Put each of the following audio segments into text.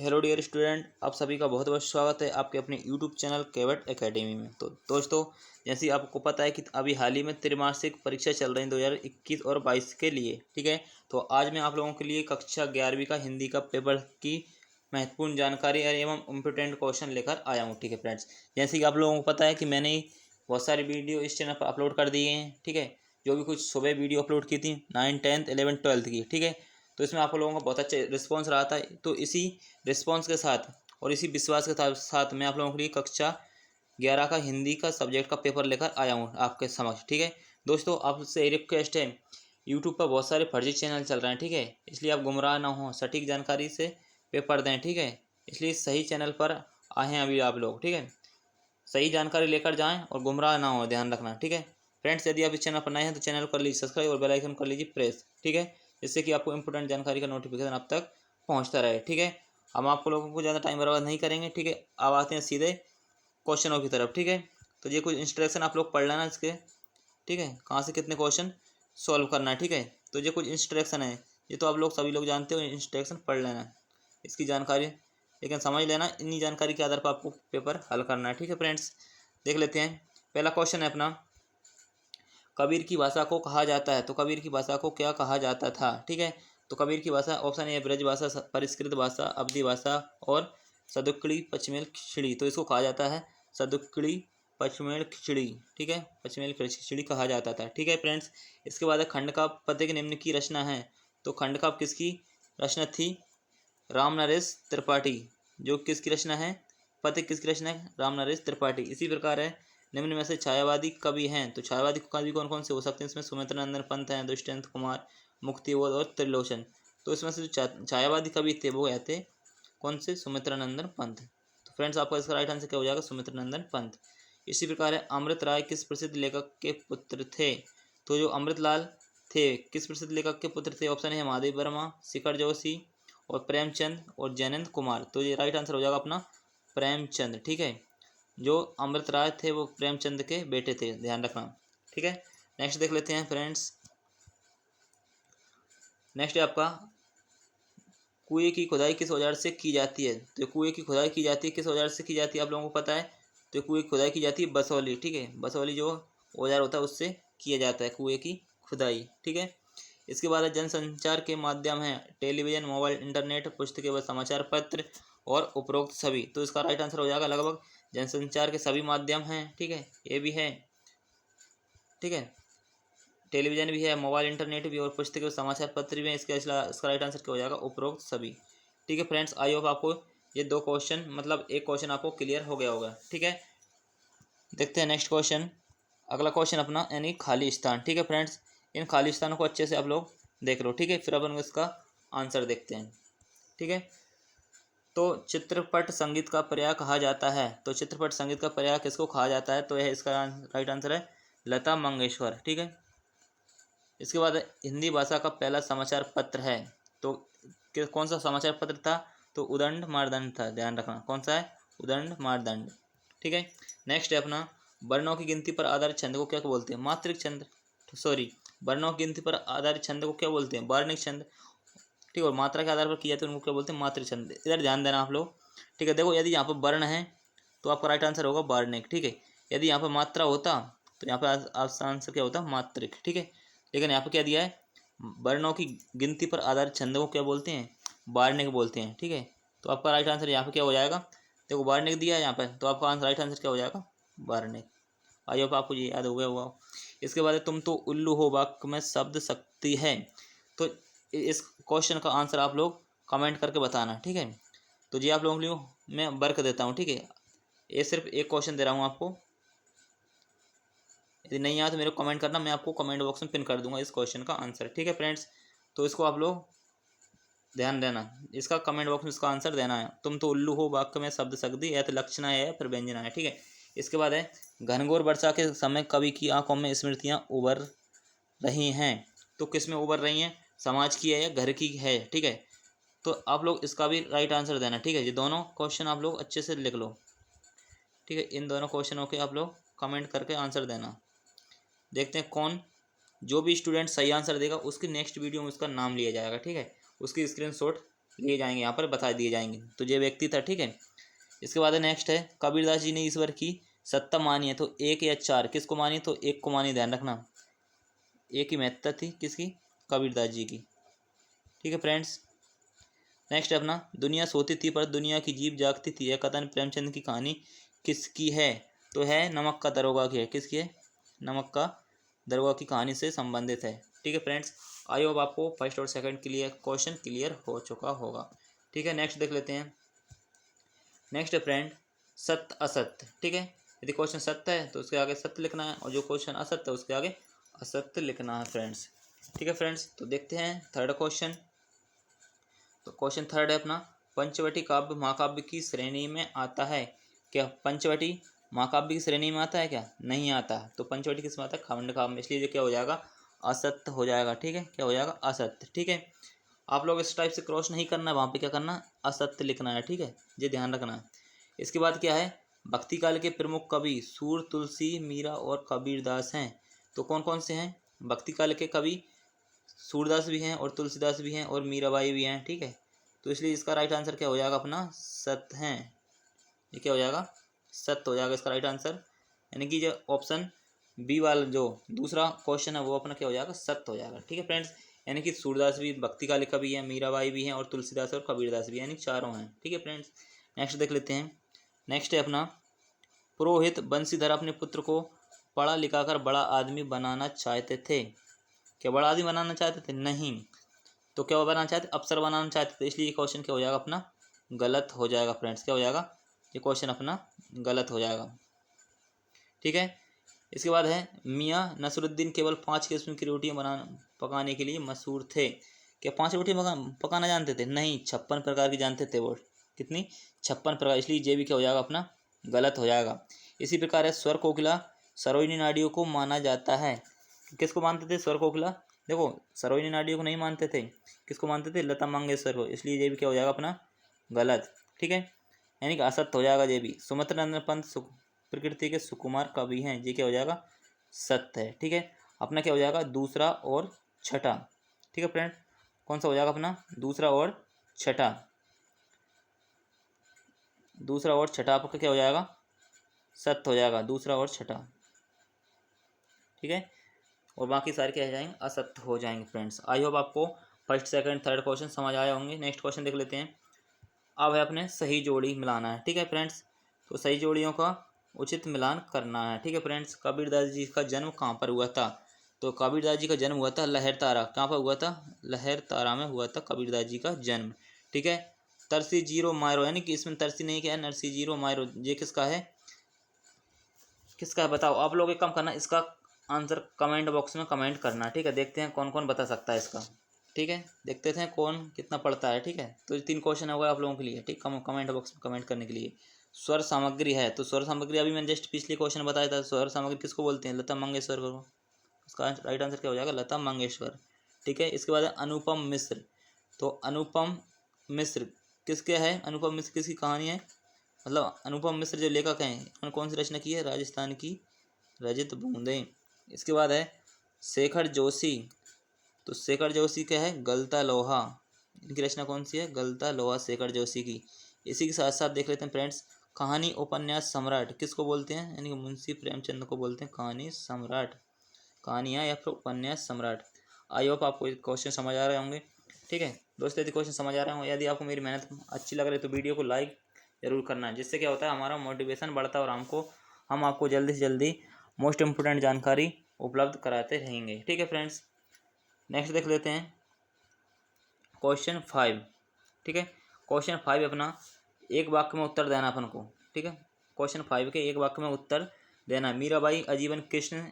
Hello dear student, आप सभी का बहुत बहुत स्वागत है आपके अपने यूट्यूब चैनल केवट एकेडमी में। तो दोस्तों, जैसे आपको पता है कि अभी हाल ही में त्रैमासिक परीक्षा चल रही है 2021 और 22 के लिए। ठीक है, तो आज मैं आप लोगों के लिए कक्षा 11वीं का हिंदी का पेपर की महत्वपूर्ण जानकारी एवं इम्पोर्टेंट क्वेश्चन लेकर आया हूँ। ठीक है फ्रेंड्स, जैसे कि आप लोगों को पता है कि मैंने बहुत सारी वीडियो इस चैनल पर अपलोड कर दिए हैं। ठीक है, जो भी कुछ सुबह वीडियो अपलोड की थी 9, 10, 11, 12 की। ठीक है, तो इसमें आप लोगों का बहुत अच्छा रिस्पॉन्स रहा था। तो इसी रिस्पॉन्स के साथ और इसी विश्वास के साथ मैं आप लोगों के लिए कक्षा 11 का हिंदी का सब्जेक्ट का पेपर लेकर आया हूँ आपके समक्ष। ठीक है दोस्तों, आपसे रिक्वेस्ट है, यूट्यूब पर बहुत सारे फर्जी चैनल चल रहे हैं। ठीक है, इसलिए आप गुमराह ना हो, सटीक जानकारी से पेपर दें। ठीक है, इसलिए सही चैनल पर आए हैं अभी आप लोग। ठीक है, सही जानकारी लेकर जाएं और गुमराह ना हो, ध्यान रखना। ठीक है फ्रेंड्स, यदि आप इस चैनल पर नए हैं तो चैनल कर लीजिए सब्सक्राइब और बेल आइकन कर लीजिए प्रेस। ठीक है, जिससे कि आपको इंपोर्टेंट जानकारी का नोटिफिकेशन आप तक पहुंचता रहे। ठीक है, हम आपको लोगों को ज़्यादा टाइम बर्बाद नहीं करेंगे। ठीक है, अब आते हैं सीधे क्वेश्चनों की तरफ। ठीक है, तो ये कुछ इंस्ट्रक्शन आप लोग पढ़ लेना इसके। ठीक है, कहाँ से कितने क्वेश्चन सॉल्व करना है। ठीक है, तो ये कुछ इंस्ट्रक्शन है, ये तो आप लोग सभी लोग जानते हो, इंस्ट्रक्शन पढ़ लेना इसकी जानकारी, लेकिन समझ लेना इन्हीं जानकारी के आधार पर आपको पेपर हल करना है। ठीक है फ्रेंड्स, देख लेते हैं। पहला क्वेश्चन है अपना, कबीर की भाषा को कहा जाता है, तो कबीर की भाषा को क्या कहा जाता था। ठीक है, तो कबीर की भाषा ऑप्शन ए ब्रज भाषा, परिष्कृत भाषा, अवधी भाषा और सदुक्कड़ी पचमेल खिचड़ी। तो इसको कहा जाता है सदुक्कड़ी पचमेल खिचड़ी। ठीक है, पचमेल खिचड़ी कहा जाता था। ठीक है फ्रेंड्स, इसके बाद खंड का पद्य के निम्न की रचना है, तो खंड का किसकी रचना थी, राम नरेश त्रिपाठी। जो किसकी रचना है, पद्य किसकी रचना है, राम नरेश त्रिपाठी। इसी प्रकार है, निम्न में से छायावादी कवि हैं, तो छायावादी कवि कौन कौन से हो सकते हैं, इसमें सुमित्र नंदन पंत हैं, दुष्यंत कुमार, मुक्तिबोध और त्रिलोचन। तो इसमें से जो छायावादी कवि थे वो थे कौन से, सुमित्र नंदन पंत। तो फ्रेंड्स, आपका इसका राइट आंसर क्या हो जाएगा, सुमित्र नंदन पंत। इसी प्रकार है, अमृत राय किस प्रसिद्ध लेखक के पुत्र थे, तो जो अमृतलाल थे किस प्रसिद्ध लेखक के पुत्र थे, ऑप्शन है महादेव वर्मा, शिखर जोशी और प्रेमचंद और जयनंद कुमार। तो ये राइट आंसर हो जाएगा अपना प्रेमचंद। ठीक है, जो अमृत राय थे वो प्रेमचंद के बेटे थे, ध्यान रखना। ठीक है, नेक्स्ट देख लेते हैं फ्रेंड्स। नेक्स्ट है आपका, कुएं की खुदाई किस औजार से की जाती है, तो कुएं की खुदाई की जाती है किस औजार से की जाती है, आप लोगों को पता है। तो कुएं की खुदाई की जाती है बसौली। ठीक है, बसौली जो औजार होता है उससे किया जाता है कुएं की खुदाई। ठीक है, इसके बाद जनसंचार के माध्यम हैं टेलीविजन, मोबाइल, इंटरनेट, पुस्तकें व समाचार पत्र और उपरोक्त सभी। तो इसका राइट आंसर हो जाएगा लगभग जनसंचार के सभी माध्यम हैं। ठीक है, ये भी है। ठीक है, टेलीविजन भी है, मोबाइल, इंटरनेट भी और पुस्तकें व समाचार पत्र भी हैं। इसका राइट आंसर क्या हो जाएगा, उपरोक्त सभी। ठीक है फ्रेंड्स, आई होप आपको ये दो क्वेश्चन, मतलब एक क्वेश्चन आपको क्लियर हो गया होगा। ठीक है, देखते हैं नेक्स्ट क्वेश्चन। अगला क्वेश्चन अपना यानी खाली स्थान। ठीक है फ्रेंड्स, इन खाली स्थानों को अच्छे से आप लोग देख लो। ठीक है, फिर अपन इसका आंसर देखते हैं। ठीक है, तो चित्रपट संगीत का पर्याय कहा जाता है, तो चित्रपट संगीत का पर्याय किसको कहा जाता है, तो यह इसका राइट आंसर है लता मंगेशकर। ठीक है, इसके बाद हिंदी भाषा का पहला समाचार पत्र है, तो कौन सा समाचार पत्र था, तो उदंड मारदंड था, ध्यान रखना कौन सा है, उदंड मारदंड। ठीक है, नेक्स्ट है अपना, वर्णों की गिनती पर आधारित छंद को क्या बोलते हैं, मात्रिक छंद, सॉरी, वर्णों की गिनती पर आधारित छंद को क्या बोलते हैं, वर्णिक छंद। ठीक है, और मात्रा के आधार पर किया जाता है उनको क्या बोलते हैं, मात्रिक छंद। इधर ध्यान देना आप लोग। ठीक है, देखो, यदि यहाँ पर वर्ण है तो आपका राइट आंसर होगा वर्णिक। ठीक है, यदि यहाँ पर मात्रा होता तो यहाँ पर आंसर क्या होता, मात्रिक। ठीक है, लेकिन यहाँ पर क्या दिया है, वर्णों की गिनती पर आधारित छंद को क्या बोलते हैं, वार्णिक बोलते हैं। ठीक है, तो आपका राइट आंसर यहाँ पे क्या हो जाएगा, देखो वार्णिक दिया है यहाँ पर, तो आपका राइट आंसर क्या हो जाएगा, वार्णिक। आई होप आपको ये याद हो गया होगा। इसके बाद तुम तो उल्लू हो वाक्य में शब्द शक्ति है, तो इस क्वेश्चन का आंसर आप लोग कमेंट करके बताना। ठीक है, तो जी आप लोगों के लिए मैं वर्क देता हूँ। ठीक है, ये सिर्फ एक क्वेश्चन दे रहा हूँ आपको, यदि नहीं आया तो मेरे को कमेंट करना, मैं आपको कमेंट बॉक्स में पिन कर दूंगा इस क्वेश्चन का आंसर। ठीक है फ्रेंड्स, तो इसको आप लोग ध्यान देना, इसका कमेंट बॉक्स में इसका आंसर देना है। तुम तो उल्लू हो वाक्य में शब्द शक्ति या तो लक्षणा है या फिर व्यंजना है। ठीक है, इसके बाद है, घनघोर वर्षा के समय कवि की आंखों में स्मृतियाँ उभर रही हैं, तो किस में उभर रही हैं, समाज की है या घर की है। ठीक है, तो आप लोग इसका भी राइट आंसर देना। ठीक है, ये दोनों क्वेश्चन आप लोग अच्छे से लिख लो। ठीक है, इन दोनों क्वेश्चनों के आप लोग कमेंट करके आंसर देना। देखते हैं कौन, जो भी स्टूडेंट सही आंसर देगा उसकी नेक्स्ट वीडियो में उसका नाम लिया जाएगा। ठीक है, उसकी स्क्रीनशॉट लिए जाएंगे, यहाँ पर बता दिए जाएंगे। तो ये व्यक्ति था, ठीक है। इसके बाद नेक्स्ट है, कबीरदास जी ने ईश्वर की सत्ता मानी है तो एक या चार, किसको मानी? तो एक को मानी, ध्यान रखना। एक ही महत्ता थी, किसकी? कबीरदास जी की, ठीक है फ्रेंड्स। नेक्स्ट है अपना, दुनिया सोती थी पर दुनिया की जीभ जागती थी, यह कथन प्रेमचंद की कहानी किसकी है? तो है नमक का दरोगा की है। किसकी है? नमक का दरोगा की कहानी से संबंधित है, ठीक है फ्रेंड्स। आई होप आपको फर्स्ट और सेकंड के लिए क्वेश्चन क्लियर हो चुका होगा, ठीक है। नेक्स्ट देख लेते हैं। नेक्स्ट है फ्रेंड, सत्य असत्य, ठीक है। यदि क्वेश्चन सत्य है तो उसके आगे सत्य लिखना है, और जो क्वेश्चन असत्य है उसके आगे असत्य लिखना है फ्रेंड्स, ठीक है फ्रेंड्स। तो देखते हैं थर्ड क्वेश्चन। तो क्वेश्चन थर्ड है अपना, पंचवटी काव्य महाकाव्य की श्रेणी में आता है क्या? पंचवटी महाकाव्य की श्रेणी में आता है क्या? नहीं आता। तो पंचवटी किस में आता है? खंड काव्य में, इसलिए जो क्या हो जाएगा? असत्य हो जाएगा, ठीक है। क्या हो जाएगा? असत्य, ठीक है। आप लोग इस टाइप से क्रॉस नहीं करना है, वहाँ पे क्या करना है? असत्य लिखना है, ठीक है, ये ध्यान रखना है। इसके बाद क्या है, भक्ति काल के प्रमुख कवि सूर, तुलसी, मीरा और कबीरदास हैं। तो कौन कौन से हैं? भक्ति काल के कवि सूरदास भी हैं और तुलसीदास भी हैं और मीराबाई भी हैं, ठीक है। तो इसलिए इसका राइट आंसर क्या हो जाएगा अपना? सत्य है। ये क्या हो जाएगा? सत्य हो जाएगा इसका राइट आंसर, यानी कि जो ऑप्शन बी वाला जो दूसरा क्वेश्चन है वो अपना क्या हो जाएगा? सत्य हो जाएगा, ठीक है फ्रेंड्स। यानी कि सूरदास भी भक्ति काल कवि है, मीराबाई भी हैं और तुलसीदास और कबीरदास भी, यानी चारों हैं, ठीक है फ्रेंड्स। नेक्स्ट देख लेते हैं। नेक्स्ट है अपना, पुरोहित बंशीधर अपने पुत्र को पढ़ा लिखा कर बड़ा आदमी बनाना चाहते थे। क्या बड़ा आदमी बनाना चाहते थे? नहीं। तो क्या बनाना चाहते? अफसर बनाना चाहते थे, इसलिए ये क्वेश्चन क्या हो जाएगा अपना? गलत हो जाएगा फ्रेंड्स। क्या हो जाएगा? ये क्वेश्चन अपना गलत हो जाएगा, ठीक है। इसके बाद है, मियाँ नसरुद्दीन केवल 5 किस्म की रोटियां पकाने के लिए मशहूर थे। क्या 5 रोटियां पकाना जानते थे? नहीं, 56 प्रकार की जानते थे वो। कितनी? 56 प्रकार, इसलिए ये भी क्या हो जाएगा अपना? गलत हो जाएगा। इसी प्रकार है, स्वर कोकिला सरोहिणी नाडियों को माना जाता है। किसको मानते थे? स्वर कोकिला। देखो, सरोहिणी नाडियों को नहीं मानते थे, किसको मानते थे? लता मंगेशकर को, इसलिए ये भी क्या हो जाएगा अपना? गलत, ठीक है, यानी कि असत्य हो जाएगा ये भी। सुमित्रा नंदन पंत प्रकृति के सुकुमार कवि हैं, ये क्या हो जाएगा? सत्य है, ठीक है। अपना क्या हो जाएगा? दूसरा और छठा, ठीक है फ्रेंड। कौन सा हो जाएगा अपना? दूसरा और छठा। दूसरा और छठा आपका क्या हो जाएगा? सत्य हो जाएगा, दूसरा और छठा, ठीक है। और बाकी सारे क्या हो जाएंगे? असत्य हो जाएंगे फ्रेंड्स। आई होप आपको फर्स्ट सेकंड थर्ड क्वेश्चन समझ आए होंगे। नेक्स्ट क्वेश्चन देख लेते हैं। अब है अपने सही जोड़ी मिलाना है, ठीक है फ्रेंड्स। तो सही जोड़ियों का उचित मिलान करना है, ठीक है फ्रेंड्स। कबीरदास जी का जन्म कहाँ पर हुआ था? तो कबीरदास जी का जन्म हुआ था लहरतारा। कहाँ पर हुआ था? लहरतारा में हुआ था कबीरदास जी का जन्म, ठीक है। तरसी जीरो मायरो, यानी कि इसमें तरसी नहीं क्या है? नरसी जीरो मायरो, ये किसका है? किसका है बताओ? आप लोग एक काम करना, इसका आंसर कमेंट बॉक्स में कमेंट करना, ठीक है। देखते हैं कौन कौन बता सकता है इसका, ठीक है। देखते थे कौन कितना पढ़ता है, ठीक है। तो ये 3 क्वेश्चन हो गए आप लोगों के लिए, ठीक। कमेंट बॉक्स में कमेंट करने के लिए। स्वर सामग्री है, तो स्वर सामग्री अभी मैंने जस्ट पिछले क्वेश्चन बताया था। स्वर सामग्री किसको बोलते हैं? लता मंगेशकर को। उसका राइट आंसर क्या हो जाएगा? लता मंगेशकर, ठीक है। इसके बाद है अनुपम मिश्र। तो अनुपम मिश्र किसके है? अनुपम मिश्र किसकी कहानी है? मतलब अनुपम मिश्र जो लेखक हैं, उन्होंने कौन सी रचना की है? राजस्थान की रजत बूंदें। इसके बाद है शेखर जोशी। तो शेखर जोशी क्या है? गलता लोहा। इनकी रचना कौन सी है? गलता लोहा, शेखर जोशी की। इसी के साथ साथ देख लेते हैं फ्रेंड्स, कहानी उपन्यास सम्राट किसको बोलते हैं? यानी कि मुंशी प्रेमचंद को बोलते हैं कहानी सम्राट, कहानियाँ या फिर उपन्यास सम्राट। आई होप आपको क्वेश्चन समझ आ रहे होंगे, ठीक है दोस्तों। यदि क्वेश्चन समझ आ रहे हो, यदि आपको मेरी मेहनत अच्छी लग रही है तो वीडियो को लाइक जरूर करना है, जिससे क्या होता है? हमारा मोटिवेशन बढ़ता है और हम आपको जल्दी से जल्दी मोस्ट इम्पोर्टेंट जानकारी उपलब्ध कराते रहेंगे, ठीक है फ्रेंड्स। नेक्स्ट देख लेते हैं क्वेश्चन 5, ठीक है। क्वेश्चन 5 अपना, एक वाक्य में उत्तर देना अपन को, ठीक है। क्वेश्चन 5 के एक वाक्य में उत्तर देना। मीराबाई आजीवन कृष्ण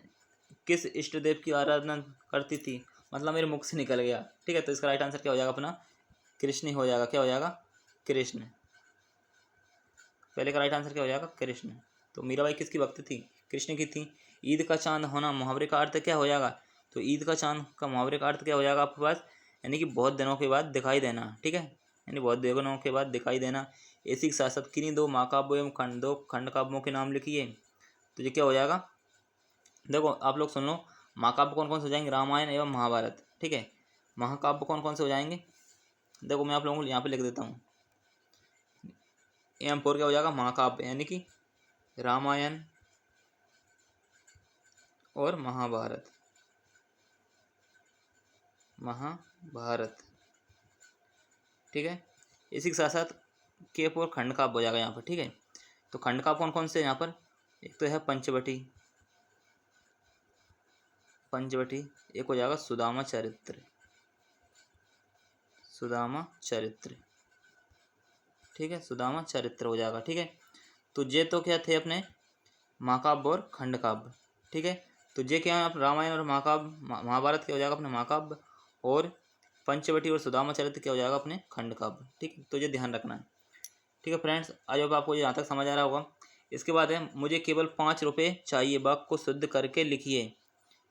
किस इष्ट देव की आराधना करती थी? मतलब मेरे मुख से निकल गया, ठीक है। तो इसका राइट आंसर क्या हो जाएगा अपना? कृष्ण ही हो जाएगा। क्या हो जाएगा? कृष्ण। पहले का राइट आंसर क्या हो जाएगा? कृष्ण। तो मीराबाई किसकी भक्त थी? कृष्ण की थी। ईद का चांद होना मुहावरे का अर्थ क्या हो जाएगा? तो ईद का चांद का मुहावरे का अर्थ क्या हो जाएगा आपके पास? यानी कि बहुत दिनों के बाद दिखाई देना, ठीक है, यानी बहुत दिनों के बाद दिखाई देना। इसी के साथ साथ किन्हीं 2 महाकाव्यों एवं दो खंड काव्यों के नाम लिखिए। तो ये क्या हो जाएगा? देखो आप लोग सुन लो, महाकाव्य कौन कौन से हो जाएंगे? रामायण एवं महाभारत, ठीक है। महाकाव्य कौन कौन से हो जाएंगे? देखो मैं आप लोगों को यहाँ पे लिख देता हूँ। M4 क्या हो जाएगा, महाकाव्य, यानी कि रामायण और महाभारत, महाभारत, ठीक है। इसी के साथ साथ केप और खंड काव्य हो जाएगा यहाँ पर, ठीक है। तो खंड काव्य कौन कौन से यहाँ पर, एक तो है पंचवटी, एक हो जाएगा सुदामा चरित्र, ठीक है, सुदामा चरित्र हो जाएगा, ठीक है। तो ये तो क्या थे अपने महाकाव्य और खंड काव्य, ठीक है। तो ये क्या है आप रामायण और महाकाव्य, महाभारत क्या हो जाएगा अपने महाकाव्य, और पंचवटी और सुदामा चरित्र क्या हो जाएगा अपने खंड काव्य, ठीक है। तो ये ध्यान रखना है, ठीक है फ्रेंड्स। आज अब आपको यहाँ तक समझ आ रहा होगा। इसके बाद है मुझे केवल 5 रुपये चाहिए, वाक्य को शुद्ध करके लिखिए,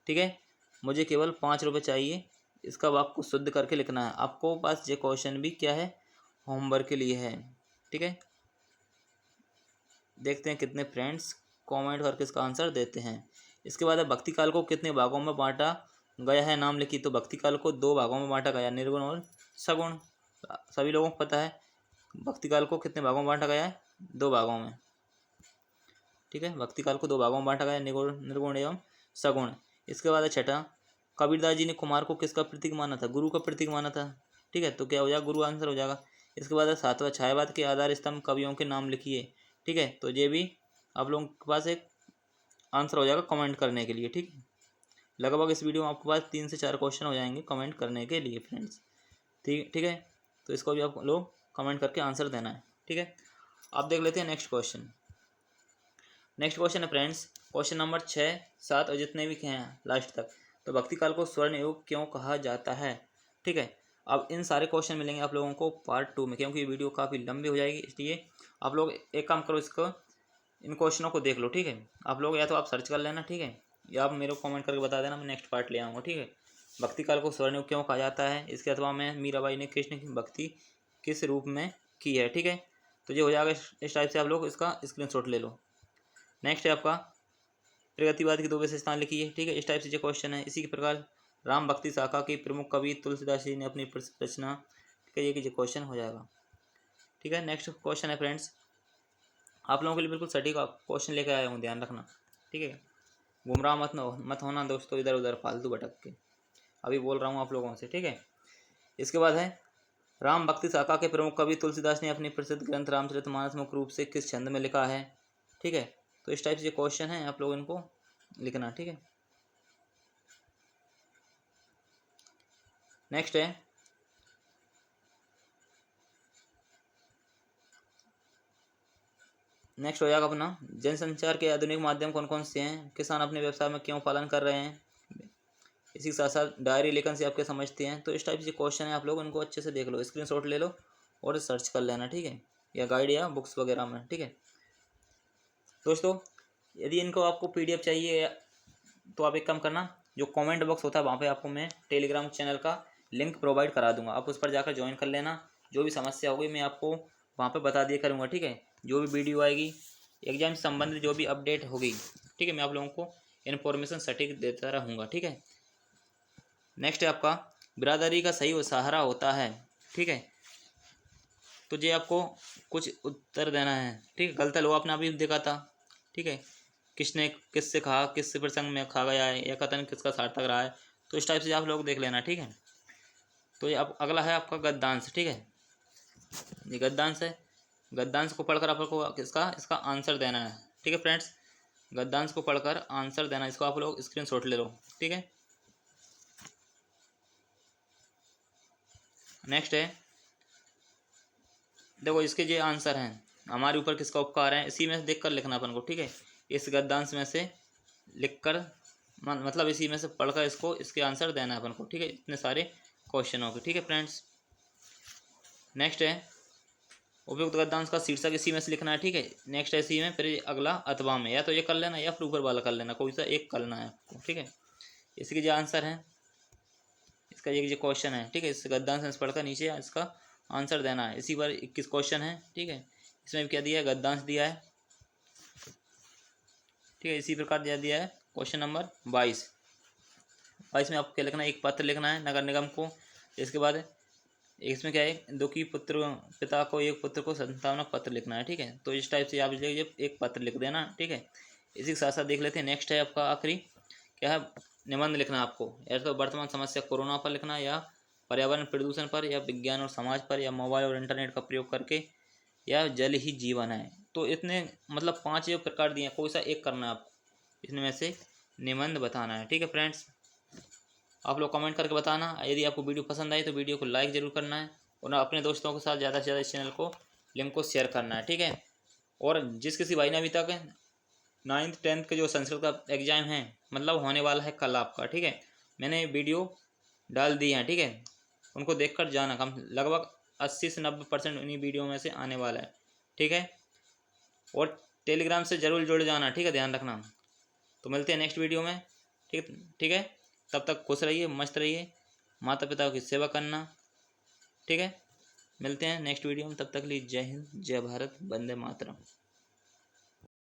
ठीक है। मुझे केवल 5 रुपये चाहिए, इसका वाक्य को शुद्ध करके लिखना है। आपको पास ये क्वेश्चन भी क्या है, होमवर्क के लिए है, ठीक है। देखते हैं कितने फ्रेंड्स कमेंट करके इसका आंसर देते हैं। इसके बाद है भक्ति काल को कितने भागों में बांटा गया है, नाम लिखिए। तो भक्ति काल को 2 भागों में बांटा गया, निर्गुण और सगुण। सभी लोगों को पता है भक्ति काल को कितने भागों में बांटा गया है, 2 भागों में, ठीक है। भक्ति काल को 2 भागों में बांटा गया है, निर्गुण एवं सगुण। इसके बाद है छठा, कबीरदास जी ने कुमार को किसका प्रतीक माना था, गुरु का प्रतीक माना था, ठीक है। तो क्या हो जाएगा, गुरु आंसर हो जाएगा। इसके बाद है सातवां, छायावाद के आधार स्तंभ कवियों के नाम लिखिए, ठीक है। तो ये भी आप लोगों के पास एक आंसर हो जाएगा कमेंट करने के लिए, ठीक है। लगभग इस वीडियो में आपके पास 3 से 4 क्वेश्चन हो जाएंगे कमेंट करने के लिए फ्रेंड्स, ठीक है। तो इसको भी आप लोग कमेंट करके आंसर देना है, ठीक है। आप देख लेते हैं नेक्स्ट क्वेश्चन। नेक्स्ट क्वेश्चन है फ्रेंड्स क्वेश्चन नंबर 6, 7 और जितने भी हैं लास्ट तक। तो भक्ति काल को स्वर्ण युग क्यों कहा जाता है, ठीक है। अब इन सारे क्वेश्चन मिलेंगे आप लोगों को पार्ट 2 में, क्योंकि ये वीडियो काफ़ी लंबी हो जाएगी, इसलिए आप लोग एक काम करो, इसको इन क्वेश्चनों को देख लो, ठीक है। आप लोग या तो आप सर्च कर लेना, ठीक है, या आप मेरे को कमेंट करके बता देना, मैं नेक्स्ट पार्ट ले आऊँगा, ठीक है। भक्ति काल को स्वर्ण युग क्यों कहा जाता है, इसके अथवा में मीराबाई ने कृष्ण की भक्ति किस रूप में की है, ठीक है। तो ये हो जाएगा, इस टाइप से आप लोग इसका स्क्रीनशॉट ले लो। नेक्स्ट है आपका प्रगतिवाद की 2 विशेषताएं लिखी है, ठीक है। इस टाइप से जो क्वेश्चन है। इसी के प्रकार राम भक्ति शाखा के प्रमुख कवि तुलसीदास जी ने अपनी प्रसिद्ध रचना, ठीक है, ये क्वेश्चन हो जाएगा, ठीक है। नेक्स्ट क्वेश्चन है फ्रेंड्स, आप लोगों के लिए बिल्कुल सटीक क्वेश्चन लेकर आया हूँ, ध्यान रखना, ठीक है। गुमराह मत होना दोस्तों, इधर उधर फालतू भटक के, अभी बोल रहा हूँ आप लोगों से, ठीक है। इसके बाद है राम भक्ति शाखा के प्रमुख कवि तुलसीदास ने अपनी प्रसिद्ध ग्रंथ रामचरितमानस मुख्य रूप से किस छंद में लिखा है, ठीक है। तो इस टाइप से क्वेश्चन है, आप लोग इनको लिखना, ठीक है। नेक्स्ट है नेक्स्ट हो जाएगा अपना जनसंचार के आधुनिक माध्यम कौन कौन से हैं, किसान अपने व्यवसाय में क्यों पालन कर रहे हैं, इसी के साथ साथ डायरी लेखन से आप क्या समझते हैं। तो इस टाइप से क्वेश्चन है, आप लोग इनको अच्छे से देख लो, स्क्रीनशॉट ले लो और सर्च कर लेना, ठीक है, या गाइड या बुक्स वगैरह में, ठीक है दोस्तों। यदि इनको आपको PDF चाहिए तो आप एक काम करना, जो कमेंट बॉक्स होता है वहाँ पे आपको मैं टेलीग्राम चैनल का लिंक प्रोवाइड करा दूंगा, आप उस पर जाकर ज्वाइन कर लेना। जो भी समस्या होगी मैं आपको वहाँ पे बता दिया करूँगा, ठीक है। जो भी वीडियो आएगी एग्जाम से संबंधित जो भी अपडेट होगी, ठीक है, मैं आप लोगों को इन्फॉर्मेशन सटीक देता रहूँगा, ठीक है। नेक्स्ट है आपका बिरादरी का सही सहारा होता है, ठीक है। तो ये आपको कुछ उत्तर देना है, ठीक है। गलत लो आपने अभी देखा था, ठीक है, किसने किससे कहा, किस प्रसंग में कहा गया है, या कथन किसका सार्थक रहा है। तो इस टाइप से आप लोग देख लेना, ठीक है। तो ये अब अगला है आपका गद्यांश, ठीक है। ये गद्यांश है, गद्यांश को पढ़कर आपको इसका आंसर देना है, ठीक है फ्रेंड्स। गद्यांश को पढ़कर आंसर देना, इसको आप लोग स्क्रीनशॉट ले लो, ठीक है। नेक्स्ट है, देखो इसके जो आंसर हैं, हमारे ऊपर किसका उपकार है, इसी में से देख कर लिखना अपन को, ठीक है। इस गद्यांश में से लिख कर मतलब इसी में से पढ़कर इसके आंसर देना है अपन को, ठीक है, इतने सारे क्वेश्चनों के, ठीक है फ्रेंड्स। नेक्स्ट है उपयुक्त गद्यांश का शीर्षक इसी में से लिखना है, ठीक है। नेक्स्ट है इसी में, फिर अगला अथवा में, या तो ये कर लेना या फिर ऊपर वाला कर लेना, कोई सा एक करना है आपको, ठीक है। इसके जो आंसर है, इसका ये जो क्वेश्चन है, ठीक है, इस गद्यांश में पढ़कर नीचे इसका आंसर देना है। इसी पर 21 क्वेश्चन है, ठीक है। इसमें क्या दिया है, गद्यांश दिया है, ठीक है। इसी प्रकार दिया है क्वेश्चन नंबर 22 में आपको क्या लिखना है, एक पत्र लिखना है नगर निगम को। इसके बाद इसमें क्या है, दो की पुत्र पिता को एक पुत्र को संतावना पत्र लिखना है, ठीक है। तो इस टाइप से आप एक पत्र लिख देना, ठीक है। इसी के साथ साथ देख लेते हैं नेक्स्ट है आपका आखिरी क्या है, निबंध लिखना आपको, या तो वर्तमान समस्या कोरोना पर लिखना, या पर्यावरण प्रदूषण पर, या विज्ञान और समाज पर, या मोबाइल और इंटरनेट का प्रयोग करके, या जल ही जीवन है। तो इतने मतलब 5 ये प्रकार दिए हैं, कोई सा एक करना है आपको, इसमें से निबंध बताना है, ठीक है फ्रेंड्स। आप लोग कमेंट करके बताना। यदि आपको वीडियो पसंद आई तो वीडियो को लाइक ज़रूर करना है, और अपने दोस्तों के साथ ज़्यादा से ज़्यादा इस चैनल को लिंक को शेयर करना है, ठीक है। और जिस किसी भाई ने अभी तक 9th 10th के जो संस्कृत का एग्जाम है मतलब होने वाला है कल आपका, ठीक है, मैंने वीडियो डाल दी है, ठीक है, उनको देखकर जाना, कम लगभग 80 से 90% उन्हीं वीडियो में से आने वाला है, ठीक है। और टेलीग्राम से ज़रूर जुड़ जाना, ठीक है, ध्यान रखना। तो मिलते हैं नेक्स्ट वीडियो में, ठीक ठीक है। तब तक खुश रहिए, मस्त रहिए, माता पिता की सेवा करना, ठीक है। मिलते हैं नेक्स्ट वीडियो में, तब तक के लिए जय हिंद, जय भारत, वंदे मातरम।